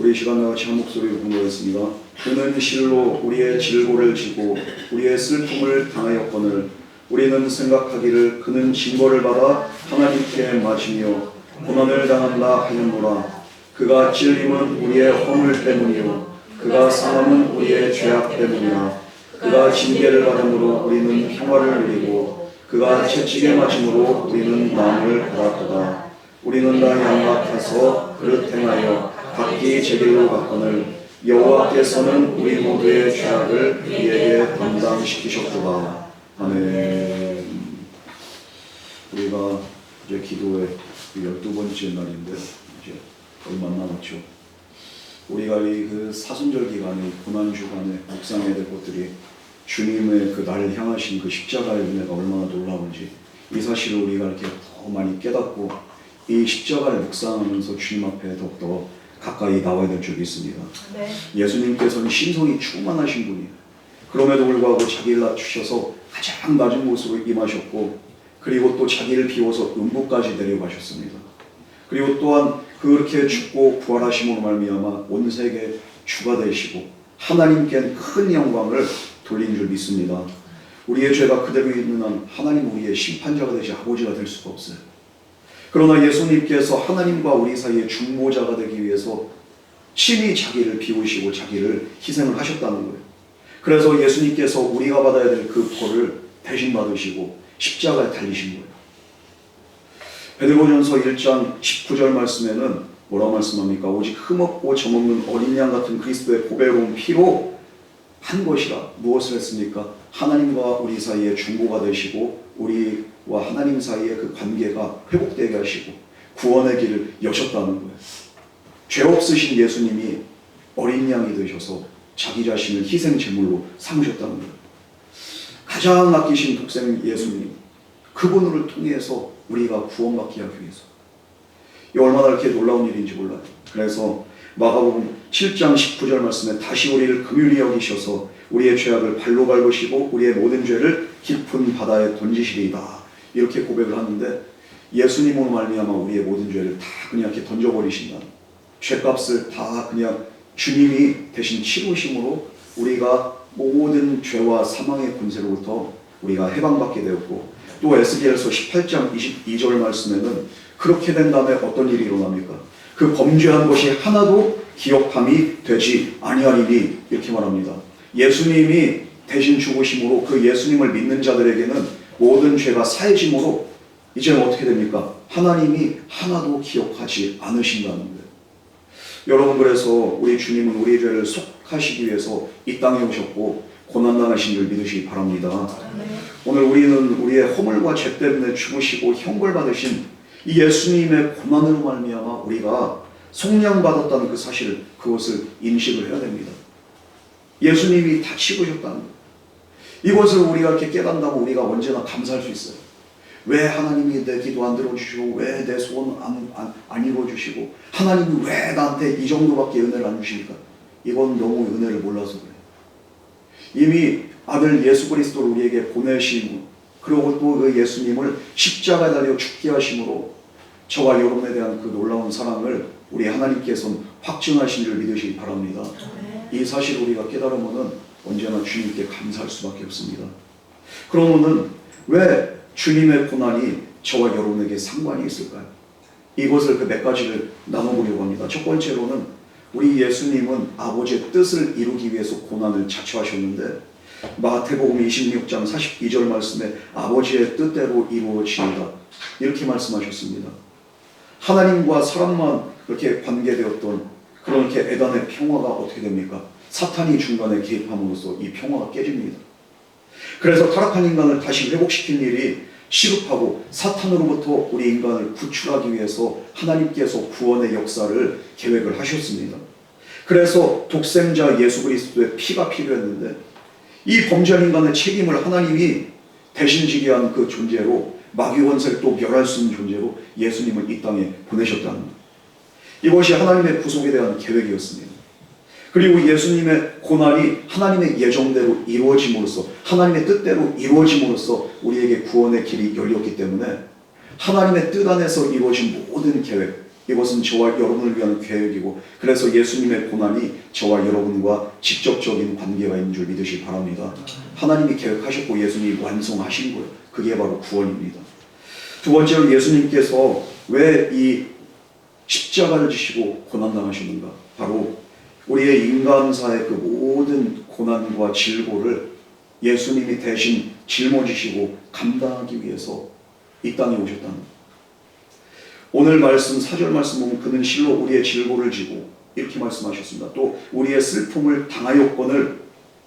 우리 시간과 같이 한 목소리로 공부하겠습니다. 그는 실로 우리의 질고를 지고 우리의 슬픔을 당하였거늘 우리는 생각하기를 그는 징벌을 받아 하나님께 맞으며 고난을 당한다 하였노라. 그가 찔림은 우리의 허물 때문이요 그가 상함은 우리의 죄악 때문이라. 그가 징계를 받음으로 우리는 평화를 누리고 그가 채찍에 맞음으로 우리는 마음을 받았도다. 우리는 다 양 같아서 그릇 행하여 각기 제 길로 갔거늘 여호와께서는 우리 모두의 죄악을 우리에게 담당시키셨도다. 아멘. 우리가 이제 기도의 12번째 날인데 이제 얼마 남았죠. 우리가 이 그 사순절 기간에 고난 주간에 묵상해야 될 것들이 주님의 그 나를 향하신 그 십자가의 은혜가 얼마나 놀라운지 이 사실을 우리가 이렇게 더 많이 깨닫고 이 십자가를 묵상하면서 주님 앞에 더욱더 가까이 나와야 될 줄이 있습니다. 네. 예수님께서는 신성이 충만하신 분이에요. 그럼에도 불구하고 자기를 낮추셔서 가장 낮은 곳으로 임하셨고 그리고 또 자기를 비워서 음부까지 내려가셨습니다. 그리고 또한 그렇게 죽고 부활하심으로 말미암아 온 세계 주가 되시고 하나님께 큰 영광을 돌린 줄 믿습니다. 우리의 죄가 그대로 있는 한 하나님 우리의 심판자가 되시 아버지가 될 수가 없어요. 그러나 예수님께서 하나님과 우리 사이의 중보자가 되기 위해서 친히 자기를 비우시고 자기를 희생을 하셨다는 거예요. 그래서 예수님께서 우리가 받아야 될 그 벌을 대신 받으시고 십자가에 달리신 거예요. 베드로전서 1장 19절 말씀에는 뭐라고 말씀합니까? 오직 흠없고 점없는 어린 양 같은 그리스도의 보배로운 피로 한 것이라. 무엇을 했습니까? 하나님과 우리 사이에 중보가 되시고 우리와 하나님 사이의 그 관계가 회복되게 하시고 구원의 길을 여셨다는 거예요. 죄 없으신 예수님이 어린 양이 되셔서 자기 자신을 희생 제물로 삼으셨다는 거예요. 가장 아끼신 독생 예수님, 그분을 통해서 우리가 구원받기 하기 위해서. 이 얼마나 이렇게 놀라운 일인지 몰라요. 그래서 마가복음 7장 19절 말씀에 다시 우리를 긍휼히 여기셔서 우리의 죄악을 발로 밟으시고 우리의 모든 죄를 깊은 바다에 던지시리이다. 이렇게 고백을 하는데 예수님으로 말미암아 우리의 모든 죄를 다 그냥 이렇게 던져버리신다. 죄값을 다 그냥 주님이 대신 치루심으로 우리가 모든 죄와 사망의 권세로부터 우리가 해방받게 되었고 또 에스겔서 18장 22절 말씀에는 그렇게 된 다음에 어떤 일이 일어납니까? 그 범죄한 것이 하나도 기억함이 되지 아니하리니 이렇게 말합니다. 예수님이 대신 죽으심으로 그 예수님을 믿는 자들에게는 모든 죄가 사해짐으로 이제는 어떻게 됩니까? 하나님이 하나도 기억하지 않으신다는 거예요. 여러분, 그래서 우리 주님은 우리의 죄를 속하시기 위해서 이 땅에 오셨고 고난당하신 줄 믿으시기 바랍니다. 오늘 우리는 우리의 허물과 죄 때문에 죽으시고 형벌받으신 이 예수님의 고난으로 말미암아 우리가 속량받았다는 그 사실을 그것을 인식을 해야 됩니다. 예수님이 다 치우셨다는 것. 이것을 우리가 이렇게 깨닫는다고 우리가 언제나 감사할 수 있어요. 왜 하나님이 내 기도 안 들어주시고 왜 내 소원 안 이루어주시고 하나님이 왜 나한테 이 정도밖에 은혜를 안 주십니까? 이건 너무 은혜를 몰라서 그래요. 이미 아들 예수 그리스도를 우리에게 보내시고 그리고 또 그 예수님을 십자가에 달려 죽게 하심으로 저와 여러분에 대한 그 놀라운 사랑을 우리 하나님께서는 확증하신 줄 믿으시기 바랍니다. 이 사실을 우리가 깨달으면 언제나 주님께 감사할 수밖에 없습니다. 그러면은 왜 주님의 고난이 저와 여러분에게 상관이 있을까요? 이것을 그 몇 가지를 나눠보려고 합니다. 첫 번째로는 우리 예수님은 아버지의 뜻을 이루기 위해서 고난을 자처하셨는데 마태복음 26장 42절 말씀에 아버지의 뜻대로 이루어지리라 이렇게 말씀하셨습니다. 하나님과 사람만 그렇게 관계되었던 그렇게 에덴의 평화가 어떻게 됩니까? 사탄이 중간에 개입함으로써 이 평화가 깨집니다. 그래서 타락한 인간을 다시 회복시킬 일이 시급하고 사탄으로부터 우리 인간을 구출하기 위해서 하나님께서 구원의 역사를 계획을 하셨습니다. 그래서 독생자 예수 그리스도의 피가 필요했는데 이 범죄한 인간의 책임을 하나님이 대신 지게 한 그 존재로 마귀 권세를 또 멸할 수 있는 존재로 예수님을 이 땅에 보내셨다는 것. 이것이 하나님의 구속에 대한 계획이었습니다. 그리고 예수님의 고난이 하나님의 예정대로 이루어짐으로써 하나님의 뜻대로 이루어짐으로써 우리에게 구원의 길이 열렸기 때문에 하나님의 뜻 안에서 이루어진 모든 계획 이것은 저와 여러분을 위한 계획이고, 그래서 예수님의 고난이 저와 여러분과 직접적인 관계가 있는 줄 믿으시기 바랍니다. 하나님이 계획하셨고 예수님이 완성하신 거예요. 그게 바로 구원입니다. 두 번째로 예수님께서 왜 이 십자가를 지시고 고난당하셨는가? 바로 우리의 인간사의 그 모든 고난과 질고를 예수님이 대신 짊어지시고 감당하기 위해서 이 땅에 오셨다는 거예요. 오늘 말씀 4절 말씀 보면 그는 실로 우리의 질고를 지고 이렇게 말씀하셨습니다. 또 우리의 슬픔을 당하였거늘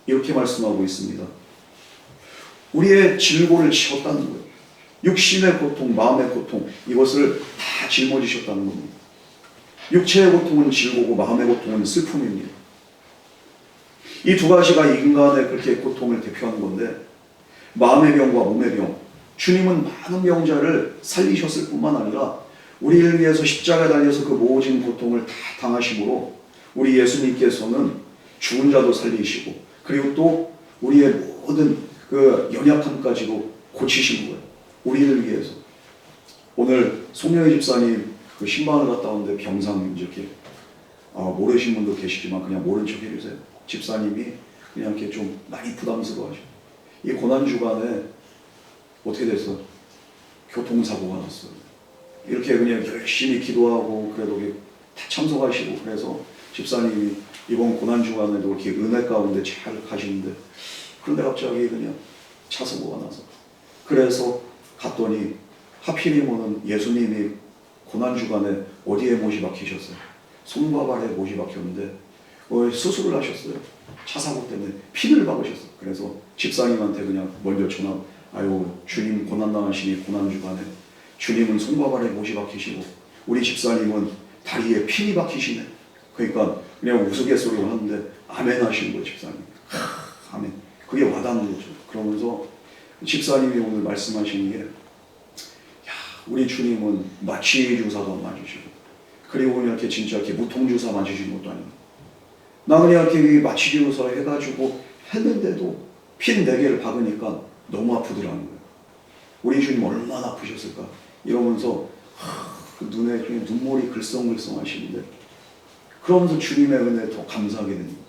이렇게 말씀하고 있습니다. 우리의 질고를 지셨다는 거예요. 육신의 고통, 마음의 고통, 이것을 다 짊어지셨다는 겁니다. 육체의 고통은 질고고 마음의 고통은 슬픔입니다. 이 두 가지가 인간의 그렇게 고통을 대표하는 건데, 마음의 병과 몸의 병, 주님은 많은 병자를 살리셨을 뿐만 아니라 우리를 위해서 십자가에 달려서 그 모진 고통을 다 당하심으로 우리 예수님께서는 죽은 자도 살리시고, 그리고 또 우리의 모든 그 연약함까지도 고치신 거예요. 우리를 위해서. 오늘 송영희 집사님 그 신방을 갔다 오는데 병상 이렇게 모르신 분도 계시지만 그냥 모른 척 해주세요. 집사님이 그냥 이렇게 좀 많이 부담스러워하셔. 이 고난 주간에 어떻게 됐어? 교통사고가 났어요. 이렇게 그냥 열심히 기도하고 그래도 다 참석하시고, 그래서 집사님이 이번 고난 주간에도 이렇게 은혜 가운데 잘 가시는데, 그런데 갑자기 그냥 차 사고가 나서, 그래서 갔더니 하필이면은 예수님이 고난 주간에 어디에 못이 박히셨어요? 손과 발에 못이 박혔는데 수술을 하셨어요. 차 사고 때문에 피를 박으셨어요. 그래서 집사님한테 그냥 먼저 전화, 아유 주님 고난 당하시니 고난 주간에 주님은 손과 발에 못이 박히시고 우리 집사님은 다리에 핀이 박히시네. 그러니까 그냥 우스갯소리로 하는데 아멘 하시는 거예요. 집사님. 아멘. 그게 와닿는 거죠. 그러면서 집사님이 오늘 말씀하시는 게, 우리 주님은 마취 주사도 안 맞으시고, 그리고 그냥 이렇게 진짜 이렇게 무통 주사 맞으신 것도 아니고, 나 그냥 이렇게 마취 주사 해가지고 했는데도 핀 4개를 박으니까 너무 아프더라는 거예요. 우리 주님 얼마나 아프셨을까? 이러면서 그 눈에 눈물이 글썽글썽 하시는데, 그러면서 주님의 은혜에 더 감사하게 되는 거예요.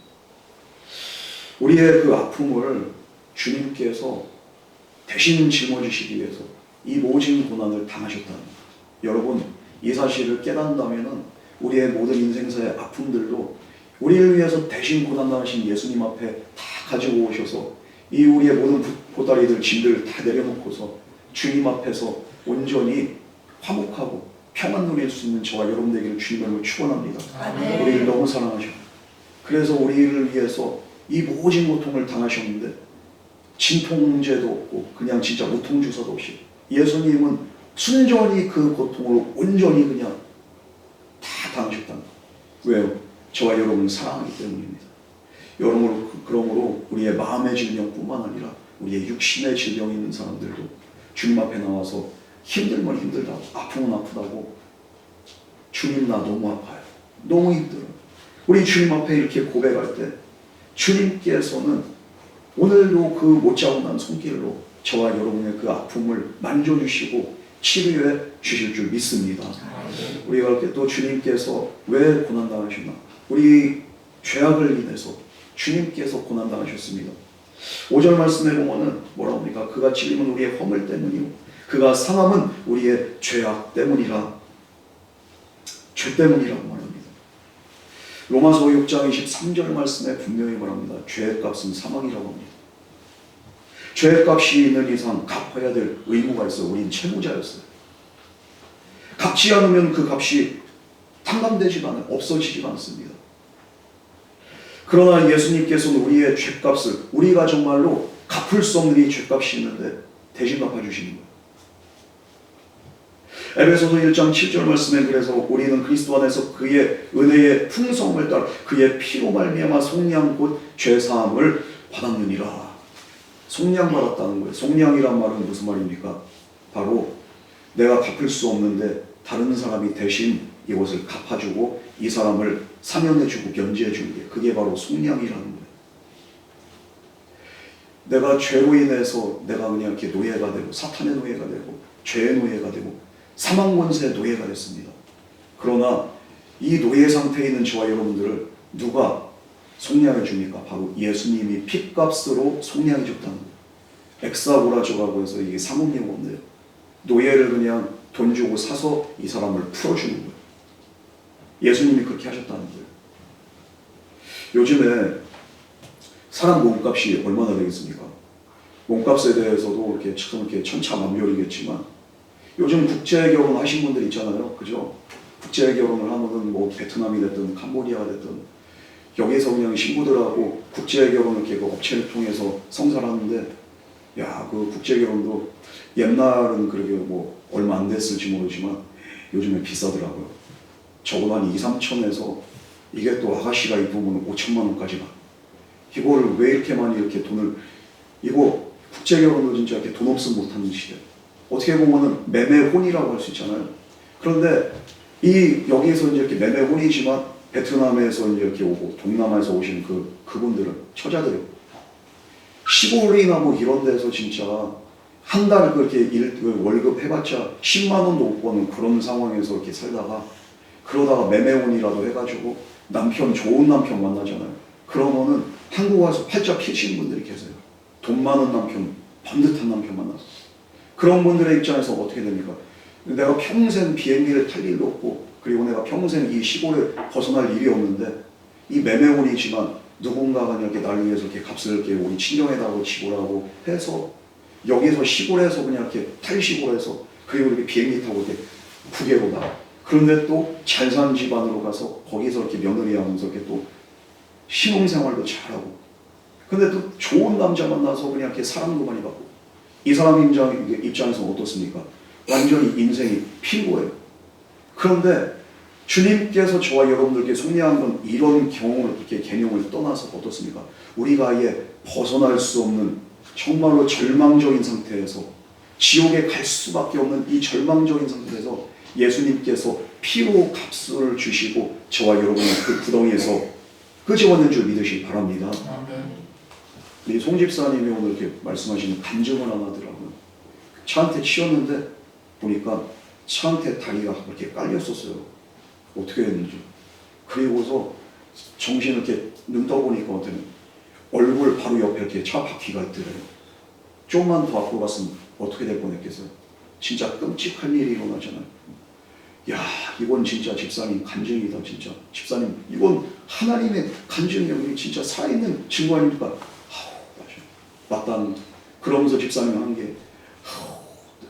우리의 그 아픔을 주님께서 대신 짊어지시기 위해서 이 모진 고난을 당하셨다는 거예요. 여러분, 이 사실을 깨닫는다면 우리의 모든 인생사의 아픔들도 우리를 위해서 대신 고난 당하신 예수님 앞에 다 가지고 오셔서 이 우리의 모든 보따리들, 짐들 다 내려놓고서 주님 앞에서 온전히 화목하고 평안 누릴 수 있는 저와 여러분들에게는 주님을 축원합니다. 우리를 너무 사랑하셔. 그래서 우리를 위해서 이 모진 고통을 당하셨는데 진통제도 없고 그냥 진짜 무통주사도 없이 예수님은 순전히 그 고통을 온전히 그냥 다 당하셨다는 거예요. 왜요? 저와 여러분을 사랑하기 때문입니다. 그러므로 우리의 마음의 질병뿐만 아니라 우리의 육신의 질병이 있는 사람들도 주님 앞에 나와서 힘들면 힘들다고, 아프면 아프다고, 주님 나 너무 아파요, 너무 힘들어요, 우리 주님 앞에 이렇게 고백할 때 주님께서는 오늘도 그 못자국난 손길로 저와 여러분의 그 아픔을 만져주시고 치료해 주실 줄 믿습니다. 우리가 이렇게 또 주님께서 왜 고난당하셨나? 우리 죄악을 인해서 주님께서 고난당하셨습니다. 5절 말씀에 보면은 뭐라고 합니까? 그가 찔림은 우리의 허물 때문이요 그가 상함은 우리의 죄악 때문이라, 죄 때문이라고 말합니다. 로마서 6장 23절 말씀에 분명히 말합니다. 죄의 값은 사망이라고 합니다. 죄의 값이 있는 이상 갚아야 될 의무가 있어요. 우린 채무자였어요. 갚지 않으면 그 값이 탕감되지가 않아요. 없어지지가 않습니다. 그러나 예수님께서는 우리의 죄값을, 우리가 정말로 갚을 수 없는 이 죄값이 있는데 대신 갚아주시는 거예요. 에베소서 1장 7절 말씀에 그래서 우리는 그리스도 안에서 그의 은혜의 풍성함을 따라 그의 피로 말미암아 속량 곧 죄사함을 받았느니라. 속량 받았다는 거예요. 속량이란 말은 무슨 말입니까? 바로 내가 갚을 수 없는데 다른 사람이 대신 이것을 갚아주고 이 사람을 사면해주고 면제해주는 게, 그게 바로 속량이라는 거예요. 내가 죄로 인해서 내가 그냥 이렇게 노예가 되고 사탄의 노예가 되고 죄의 노예가 되고 사망 권세의 노예가 됐습니다. 그러나 이 노예 상태에 있는 저와 여러분들을 누가 속량해 줍니까? 바로 예수님이 핏값으로 속량해 줬다는 거예요. 엑사고라조라고 해서 이게 상업용어인데요. 노예를 그냥 돈 주고 사서 이 사람을 풀어주는 거예요. 예수님이 그렇게 하셨다는 거예요. 요즘에 사람 몸값이 얼마나 되겠습니까? 몸값에 대해서도 이렇게 참 이렇게 천차만별이겠지만 요즘 국제 결혼 하신 분들 있잖아요, 그죠? 국제 결혼을 하면은 뭐 베트남이 됐든 캄보디아가 됐든 여기서 그냥 신부들하고 국제 결혼을 이렇게 그 업체를 통해서 성사하는데, 야, 그 국제 결혼도 옛날은 그렇게 뭐 얼마 안 됐을지 모르지만 요즘에 비싸더라고요. 적어도 한 2, 3천에서 이게 또 아가씨가 입으면 5천만 원까지 가. 이걸 왜 이렇게 많이 이렇게 돈을, 이거 국제 결혼도 진짜 이렇게 돈 없으면 못하는 시대. 어떻게 보면은 매매혼이라고 할 수 있잖아요. 그런데 여기에서 이제 이렇게 매매혼이지만 베트남에서 이제 이렇게 오고 동남아에서 오신 그분들은 처자들이 시골이나 뭐 이런 데서 진짜 한 달 그렇게 월급 해봤자 10만 원도 못 버는 그런 상황에서 이렇게 살다가 그러다가 매매혼이라도 해가지고 남편, 좋은 남편 만나잖아요. 그러면은 한국 와서 활짝 피시는 분들이 계세요. 돈 많은 남편, 반듯한 남편 만나서. 그런 분들의 입장에서 어떻게 됩니까? 내가 평생 비행기를 탈 일도 없고, 그리고 내가 평생 이 시골에 벗어날 일이 없는데, 이 매매혼이지만 누군가가 이렇게 날 위해서 이렇게 값을 이렇게 우리 친정에다가 지불하고 해서, 여기서 시골에서 그냥 이렇게 탈시골에서, 그리고 이렇게 비행기 타고 이렇게 국외로 나. 그런데 또 잘 사는 집안으로 가서 거기서 이렇게 며느리 하면서 이렇게 또 신혼생활도 잘하고, 근데 또 좋은 남자 만나서 그냥 이렇게 사랑도 많이 받고, 이 사람 입장에서 어떻습니까? 완전히 인생이 핀 거예요. 그런데 주님께서 저와 여러분들께 속량한 건 이런 경험을, 이렇게 개념을 떠나서 어떻습니까? 우리가 아예 벗어날 수 없는 정말로 절망적인 상태에서 지옥에 갈 수밖에 없는 이 절망적인 상태에서 예수님께서 피로 값을 주시고 저와 여러분을 그 구덩이에서 끄집어낸 줄 믿으시기 바랍니다. 우리 송 집사님이 오늘 이렇게 말씀하시는 간증을 하나 하더라고요. 차한테 치였는데 보니까 차한테 다리가 이렇게 깔렸었어요. 어떻게 했는지. 그리고서 정신을 이렇게 눈 떠보니까 어때요? 얼굴 바로 옆에 이렇게 차 바퀴가 있더래요. 좀만 더 앞으로 갔으면 어떻게 될 뻔했겠어요? 진짜 끔찍한 일이 일어나잖아요. 야, 이건 진짜 집사님 간증이다. 진짜 집사님 이건 하나님의 간증이에요. 진짜 살아있는 증거 아닙니까? 맞다는. 그러면서 집사님이 한 게,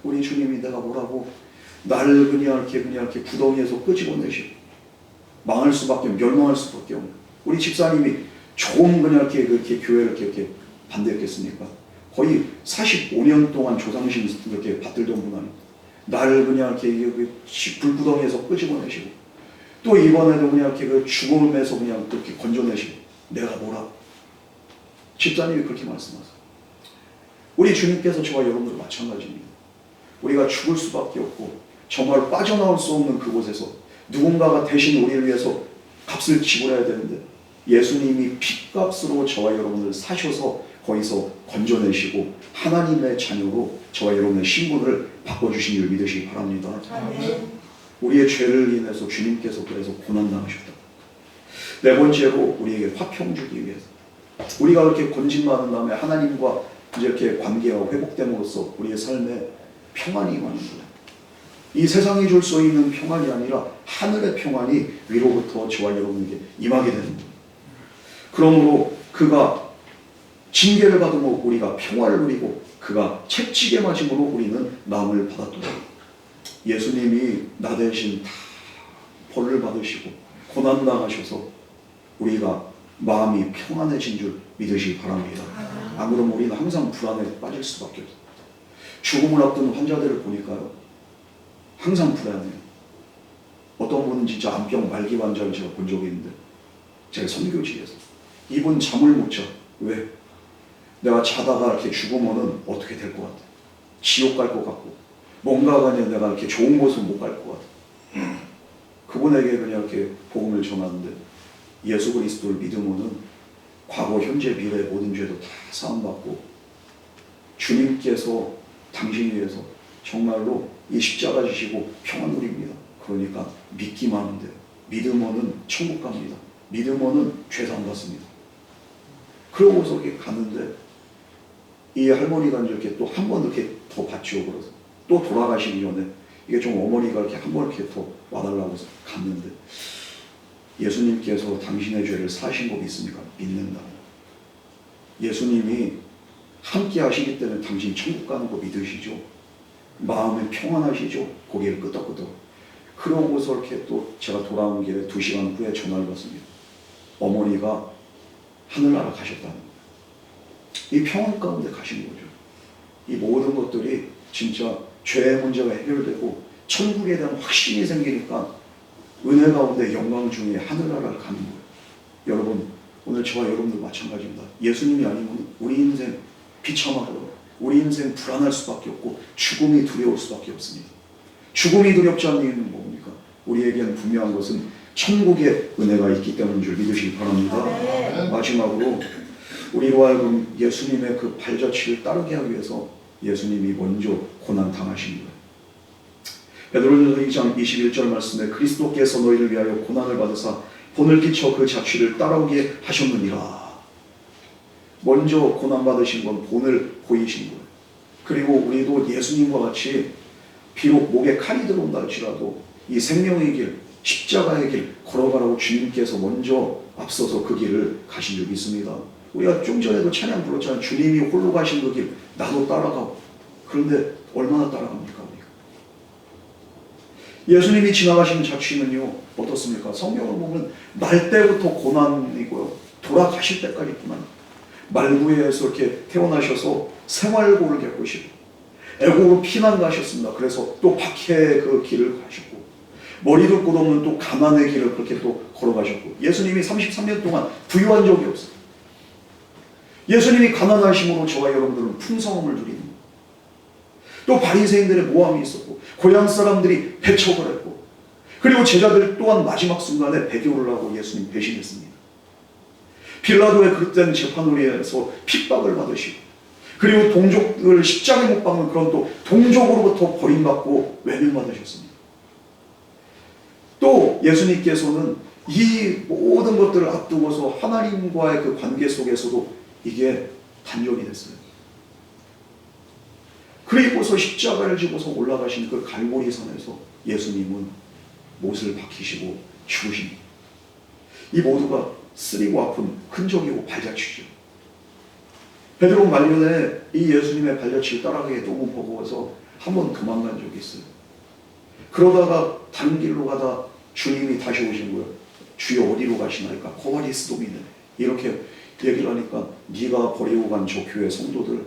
우리 주님이 내가 뭐라고 나를 그냥 이렇게 구덩이에서 끄집어내시고 망할 수밖에, 멸망할 수밖에 없는, 우리 집사님이 좀 그냥 이렇게 교회를 이렇게 반대했겠습니까? 거의 45년 동안 조상신 이렇게 받들던 분 아닙니까? 나를 그냥 이렇게 불구덩이에서 끄집어내시고, 또 이번에도 그냥 이렇게 그 죽음에서 그냥 그렇게 건져내시고, 내가 뭐라고? 집사님이 그렇게 말씀하세요. 우리 주님께서 저와 여러분들 마찬가지입니다. 우리가 죽을 수밖에 없고 정말 빠져나올 수 없는 그곳에서 누군가가 대신 우리를 위해서 값을 지불해야 되는데, 예수님이 핏값으로 저와 여러분을 사셔서 거기서 건져내시고 하나님의 자녀로 저와 여러분의 신분을 바꿔주신 줄 믿으시기 바랍니다. 우리의 죄를 인해서 주님께서 그래서 고난당하셨다. 네 번째로 우리에게 화평 주기 위해서, 우리가 그렇게 건진받은 다음에 하나님과 이제 이렇게 관계가 회복됨으로써 우리의 삶에 평안이 임하는 거예요. 이 세상이 줄 수 있는 평안이 아니라 하늘의 평안이 위로부터 저와 여러분에게 임하게 되는 거예요. 그러므로 그가 징계를 받음으로 우리가 평화를 누리고 그가 채찍에 맞음으로 우리는 나음을 받았도다. 예수님이 나 대신 다 벌을 받으시고 고난당하셔서 우리가 마음이 평안해진 줄 믿으시기 바랍니다. 안 그러면 우리는 항상 불안에 빠질 수밖에 없어요. 죽음을 앞둔 환자들을 보니까요, 항상 불안해요. 어떤 분은 진짜 암병 말기 환자를 제가 본 적이 있는데, 제가 선교지에서 이분 잠을 못 자. 왜? 내가 자다가 이렇게 죽으면은 어떻게 될 것 같아? 지옥 갈 것 같고, 뭔가가 아니라 내가 이렇게 좋은 곳을 못 갈 것 같아. 그분에게 그냥 이렇게 복음을 전하는데, 예수 그리스도를 믿으면은 과거, 현재, 미래 모든 죄도 다 사함받고 주님께서 당신 위해서 정말로 이 십자가 지시고 평안 누립니다. 그러니까 믿기만 하면 돼요. 믿음어는 천국 갑니다. 믿음어는 죄상 받습니다. 그러고서 이렇게 갔는데 이 할머니가 이렇게 또 한 번 이렇게 더 받죠. 그래서 또 돌아가시기 전에 이게 좀 어머니가 이렇게 한 번 이렇게 더 와달라고 해서 갔는데 예수님께서 당신의 죄를 사신 거 믿습니까? 믿는다. 예수님이 함께 하시기 때문에 당신 천국 가는 거 믿으시죠? 마음에 평안하시죠? 고개를 끄덕끄덕. 그러고서 이렇게 또 제가 돌아온 길에 2시간 후에 전화를 받습니다. 어머니가 하늘나라 가셨다는 거예요. 이 평안 가운데 가신 거죠. 이 모든 것들이 진짜 죄의 문제가 해결되고 천국에 대한 확신이 생기니까 은혜 가운데 영광 중에 하늘나라를 가는 거예요. 여러분, 오늘 저와 여러분도 마찬가지입니다. 예수님이 아니면 우리 인생 비참하고 우리 인생 불안할 수밖에 없고 죽음이 두려울 수밖에 없습니다. 죽음이 두렵지 않는 이유는 뭡니까? 우리에게는 분명한 것은 천국의 은혜가 있기 때문인 줄 믿으시기 바랍니다. 마지막으로 우리로 하여금 예수님의 그 발자취를 따르게 하기 위해서 예수님이 먼저 고난 당하신 거예요. 베드로전서 2장 21절 말씀에 그리스도께서 너희를 위하여 고난을 받으사 본을 끼쳐 그 자취를 따라오게 하셨느니라. 먼저 고난 받으신 건 본을 보이신 거예요. 그리고 우리도 예수님과 같이 비록 목에 칼이 들어온다 할지라도 이 생명의 길, 십자가의 길 걸어가라고 주님께서 먼저 앞서서 그 길을 가신 줄 믿습니다. 우리가 좀 전에도 찬양 불렀잖아요. 주님이 홀로 가신 그 길 나도 따라가고. 그런데 얼마나 따라갑니까 우리가? 예수님이 지나가신 자취는요 어떻습니까? 성경을 보면 날 때부터 고난이고요 돌아가실 때까지 고난. 말구에서 이렇게 태어나셔서 생활고를 겪으시고 애국으로 피난 가셨습니다. 그래서 또 박해의 그 길을 가셨고 머리도 끝없는 또 가난의 길을 그렇게 또 걸어가셨고 예수님이 33년 동안 부유한 적이 없어요. 예수님이 가난하심으로 저와 여러분들은 풍성함을 누리는 거예요. 또 바리새인들의 모함이 있었고 고향 사람들이 배척을 했고 그리고 제자들 또한 마지막 순간에 배교를 하고 예수님 배신했습니다. 빌라도의 그릇된 재판놀이에서 핍박을 받으시고 그리고 동족을 십자가에 못 박는 그런 또 동족으로부터 버림받고 외면받으셨습니다. 또 예수님께서는 이 모든 것들을 앞두고서 하나님과의 그 관계 속에서도 이게 단절이 됐어요. 그리고서 십자가를 지고서 올라가신 그 갈보리 산에서 예수님은 못을 박히시고 죽으십니다. 이 모두가 쓰리고 아픈 흔적이고 발자취죠. 베드로 말년에 이 예수님의 발자취를 따라가기에 너무 버거워서 한번 도망간 적이 있어요. 그러다가 다른 길로 가다 주님이 다시 오신 거예요. 주여 어디로 가시나이까? 코바리스 도미네. 이렇게 얘기를 하니까 네가 버리고 간 저 교회 성도들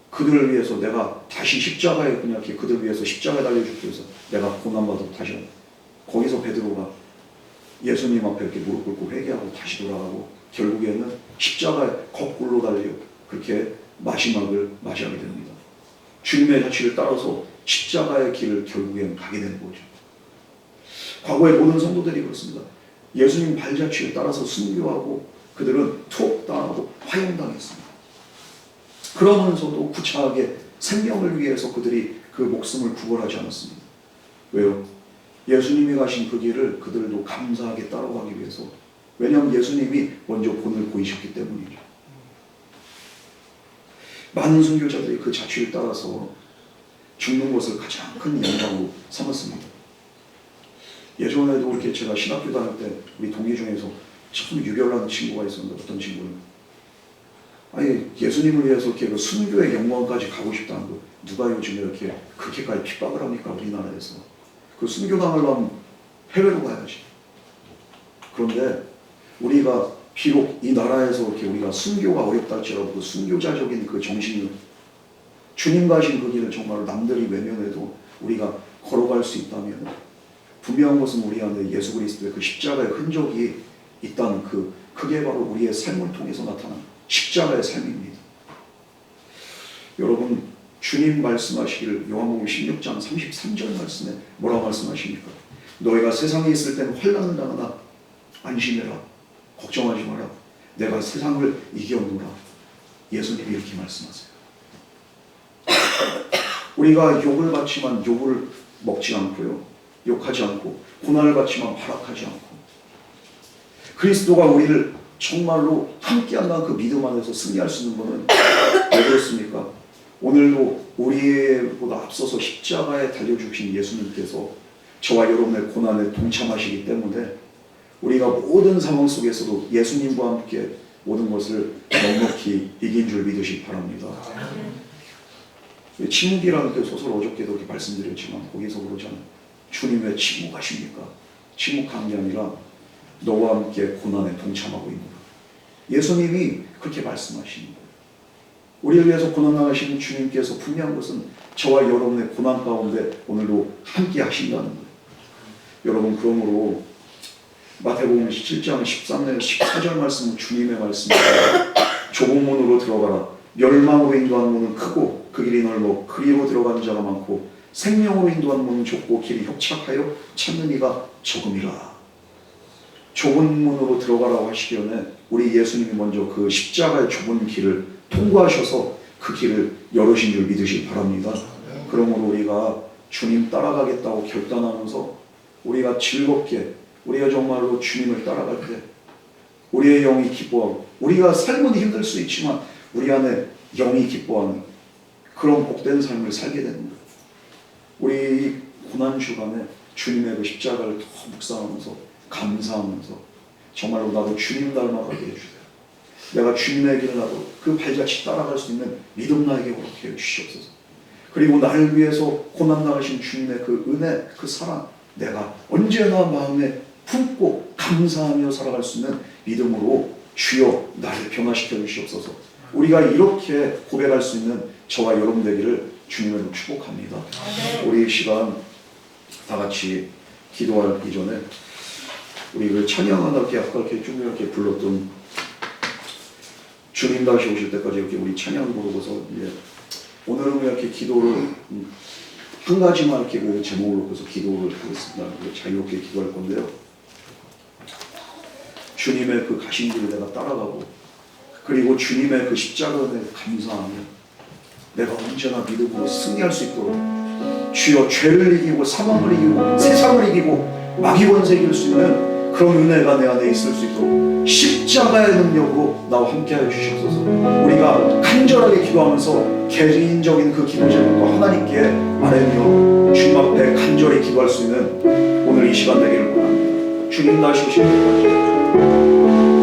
그들을 위해서 내가 다시 십자가에 그냥 이렇게 그들 위해서 십자가에 달려주기 위해서 내가 고난받아도 다시 한다. 거기서 베드로가 예수님 앞에 이렇게 무릎 꿇고 회개하고 다시 돌아가고 결국에는 십자가에 거꾸로 달려 그렇게 마지막을 맞이하게 됩니다. 주님의 자취를 따라서 십자가의 길을 결국에는 가게 되는 거죠. 과거의 모든 성도들이 그렇습니다. 예수님 발자취를 따라서 순교하고 그들은 투옥당하고 화형당했습니다. 그러면서도 구차하게 생명을 위해서 그들이 그 목숨을 구걸하지 않았습니다. 왜요? 예수님이 가신 그 길을 그들도 감사하게 따라가기 위해서. 왜냐하면 예수님이 먼저 본을 보이셨기 때문이죠. 많은 순교자들이 그 자취를 따라서 죽는 것을 가장 큰 영광으로 삼았습니다. 예전에도 이렇게 제가 신학교 다닐 때 우리 동기 중에서 참 유별난 친구가 있었는데 어떤 친구는 아니 예수님을 위해서 이렇게 그 순교의 영광까지 가고 싶다는 거 누가 요즘에 이렇게 그렇게까지 핍박을 합니까? 우리나라에서 그 순교 당하려면 해외로 가야지. 그런데 우리가 비록 이 나라에서 이렇게 우리가 순교가 어렵다 할지라도 그 순교자적인 그 정신을 주님 가신 그 길을 정말 남들이 외면해도 우리가 걸어갈 수 있다면 분명한 것은 우리 안에 예수 그리스도의 그 십자가의 흔적이 있다는 그게 바로 우리의 삶을 통해서 나타난 십자가의 삶입니다. 여러분 주님 말씀하시기를 요한복음 16장 33절 말씀에 뭐라고 말씀하십니까? 너희가 세상에 있을 때는 환난을 당하나 안심해라. 걱정하지 마라. 내가 세상을 이겨노라. 예수님이 이렇게 말씀하세요. 우리가 욕을 받지만 욕을 먹지 않고요. 욕하지 않고 고난을 받지만 발악하지 않고 그리스도가 우리를 정말로 함께한다는 그 믿음 안에서 승리할 수 있는 것은 왜 그렇습니까? 오늘도 우리보다 앞서서 십자가에 달려주신 예수님께서 저와 여러분의 고난에 동참하시기 때문에 우리가 모든 상황 속에서도 예수님과 함께 모든 것을 넉넉히 이긴 줄 믿으시기 바랍니다. 침묵이라는 그 소설 어저께도 이렇게 말씀드렸지만 거기서 그러잖아요. 주님 왜 침묵하십니까? 침묵한 게 아니라 너와 함께 고난에 동참하고 있는 거예요. 예수님이 그렇게 말씀하시는 거예요. 우리를 위해서 고난 당하시는 주님께서 분명한 것은 저와 여러분의 고난 가운데 오늘도 함께 하신다는 거예요. 여러분 그러므로 마태복음 7장 13절 14절 말씀은 주님의 말씀입니다. 좁은 문으로 들어가라. 멸망으로 인도하는 문은 크고 그 길이 넓어 그리로 들어가는 자가 많고 생명으로 인도하는 문은 좁고 길이 협착하여 찾는 이가 적음이라. 좁은 문으로 들어가라고 하시기 전에 우리 예수님이 먼저 그 십자가의 좁은 길을 통과하셔서 그 길을 열으신 줄 믿으시기 바랍니다. 그러므로 우리가 주님 따라가겠다고 결단하면서 우리가 즐겁게 우리가 정말로 주님을 따라갈 때 우리의 영이 기뻐하고 우리가 삶은 힘들 수 있지만 우리 안에 영이 기뻐하는 그런 복된 삶을 살게 되는 거예요. 우리 이 고난 주간에 주님의 그 십자가를 더 묵상하면서 감사하면서 정말로 나도 주님 닮아가게 해주세요. 내가 주님의 길을 나도 그 발자취 따라갈 수 있는 믿음 나에게 오게 해주시옵소서. 그리고 나를 위해서 고난당하신 주님의 그 은혜, 그 사랑 내가 언제나 마음에 품고 감사하며 살아갈 수 있는 믿음으로 주여 나를 변화시켜 주시옵소서. 우리가 이렇게 고백할 수 있는 저와 여러분 되기를 주님으로 축복합니다. 우리 이 시간 다 같이 기도하기 전에 우리 그 찬양하나 이렇게 아까 이렇게 쭉 이렇게 불렀던 주님 다시 오실 때까지 이렇게 우리 찬양 부르고서 이제 오늘은 이렇게 기도를 한 가지만 이렇게 그 제목을 놓고서 기도를 하겠습니다. 자유롭게 기도할 건데요. 주님의 그 가신 길을 내가 따라가고 그리고 주님의 그 십자가에 감사하며 내가 언제나 믿음으로 승리할 수 있도록 주여 죄를 이기고 사망을 이기고 세상을 이기고 마귀 권세 이길 수 있는 그런 은혜가 내 안에 있을 수 있도록 십자가의 능력으로 나와 함께하여 주시옵소서. 우리가 간절하게 기도하면서 개인적인 그 기도 제목도 하나님께 아뢰며 주님 앞에 간절히 기도할 수 있는 오늘 이 시간 되기를 원합니다. 주님 다시 오실 때까지